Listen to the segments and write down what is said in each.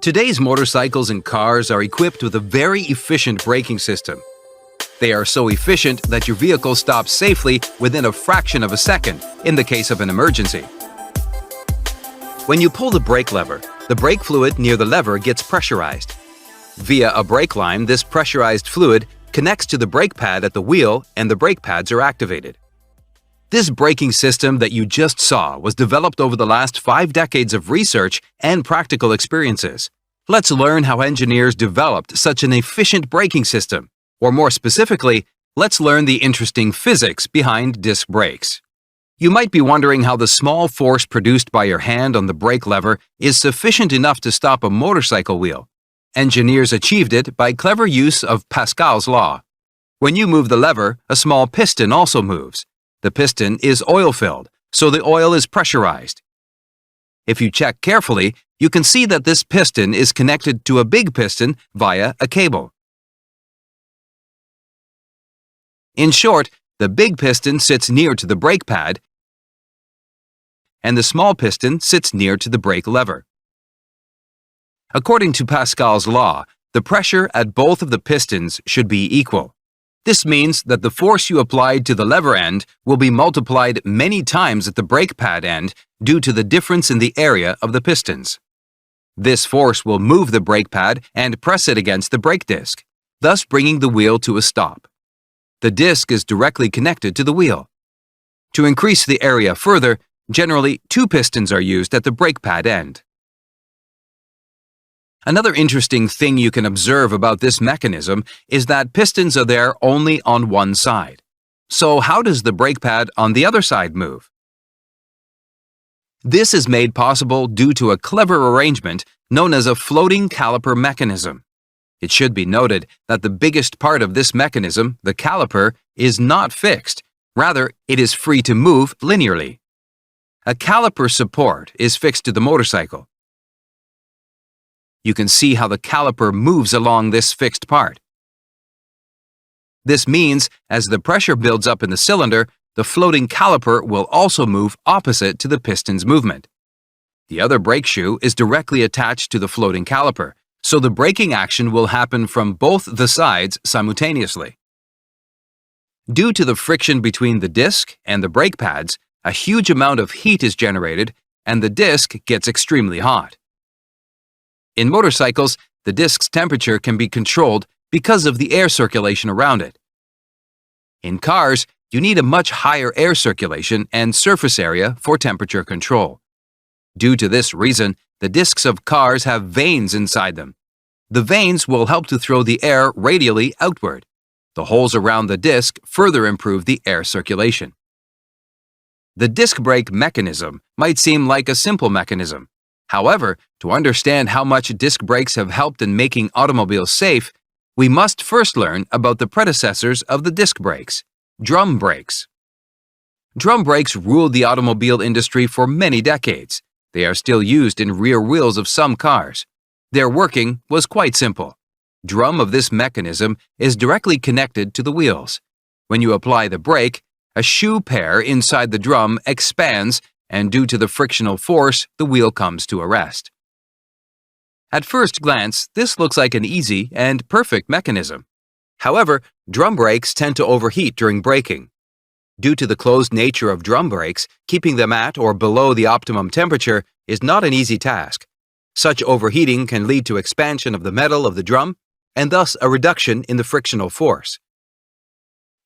Today's motorcycles and cars are equipped with a very efficient braking system. They are so efficient that your vehicle stops safely within a fraction of a second in the case of an emergency. When you pull the brake lever, the brake fluid near the lever gets pressurized. Via a brake line, this pressurized fluid connects to the brake pad at the wheel and the brake pads are activated. This braking system that you just saw was developed over the last 5 decades of research and practical experiences. Let's learn how engineers developed such an efficient braking system. Or more specifically, let's learn the interesting physics behind disc brakes. You might be wondering how the small force produced by your hand on the brake lever is sufficient enough to stop a motorcycle wheel. Engineers achieved it by clever use of Pascal's law. When you move the lever, a small piston also moves. The piston is oil-filled, so the oil is pressurized. If you check carefully, you can see that this piston is connected to a big piston via a cable. In short, the big piston sits near to the brake pad, and the small piston sits near to the brake lever. According to Pascal's law, the pressure at both of the pistons should be equal. This means that the force you applied to the lever end will be multiplied many times at the brake pad end due to the difference in the area of the pistons. This force will move the brake pad and press it against the brake disc, thus bringing the wheel to a stop. The disc is directly connected to the wheel. To increase the area further, generally 2 pistons are used at the brake pad end. Another interesting thing you can observe about this mechanism is that pistons are there only on one side. So how does the brake pad on the other side move? This is made possible due to a clever arrangement known as a floating caliper mechanism. It should be noted that the biggest part of this mechanism, the caliper, is not fixed. Rather, it is free to move linearly. A caliper support is fixed to the motorcycle. You can see how the caliper moves along this fixed part. This means, as the pressure builds up in the cylinder, the floating caliper will also move opposite to the piston's movement. The other brake shoe is directly attached to the floating caliper, so the braking action will happen from both the sides simultaneously. Due to the friction between the disc and the brake pads, a huge amount of heat is generated and the disc gets extremely hot. In motorcycles, the disc's temperature can be controlled because of the air circulation around it. In cars, you need a much higher air circulation and surface area for temperature control. Due to this reason, the discs of cars have vanes inside them. The vanes will help to throw the air radially outward. The holes around the disc further improve the air circulation. The disc brake mechanism might seem like a simple mechanism. However, to understand how much disc brakes have helped in making automobiles safe, we must first learn about the predecessors of the disc brakes, drum brakes. Drum brakes ruled the automobile industry for many decades. They are still used in rear wheels of some cars. Their working was quite simple. Drum of this mechanism is directly connected to the wheels. When you apply the brake, a shoe pair inside the drum expands, and due to the frictional force, the wheel comes to a rest. At first glance, this looks like an easy and perfect mechanism. However, drum brakes tend to overheat during braking. Due to the closed nature of drum brakes, keeping them at or below the optimum temperature is not an easy task. Such overheating can lead to expansion of the metal of the drum and thus a reduction in the frictional force.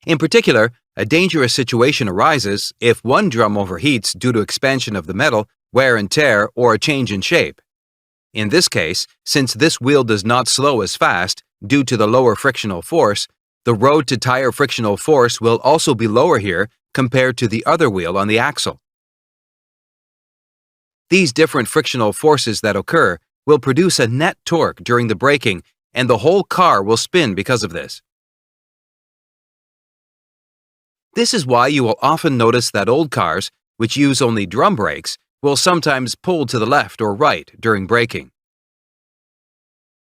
In particular, a dangerous situation arises if one drum overheats due to expansion of the metal, wear and tear, or a change in shape. In this case, since this wheel does not slow as fast due to the lower frictional force, the road-to-tire frictional force will also be lower here compared to the other wheel on the axle. These different frictional forces that occur will produce a net torque during the braking, and the whole car will spin because of this. This is why you will often notice that old cars, which use only drum brakes, will sometimes pull to the left or right during braking.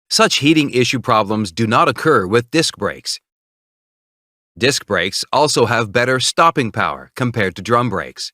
Such heating issue problems do not occur with disc brakes. Disc brakes also have better stopping power compared to drum brakes.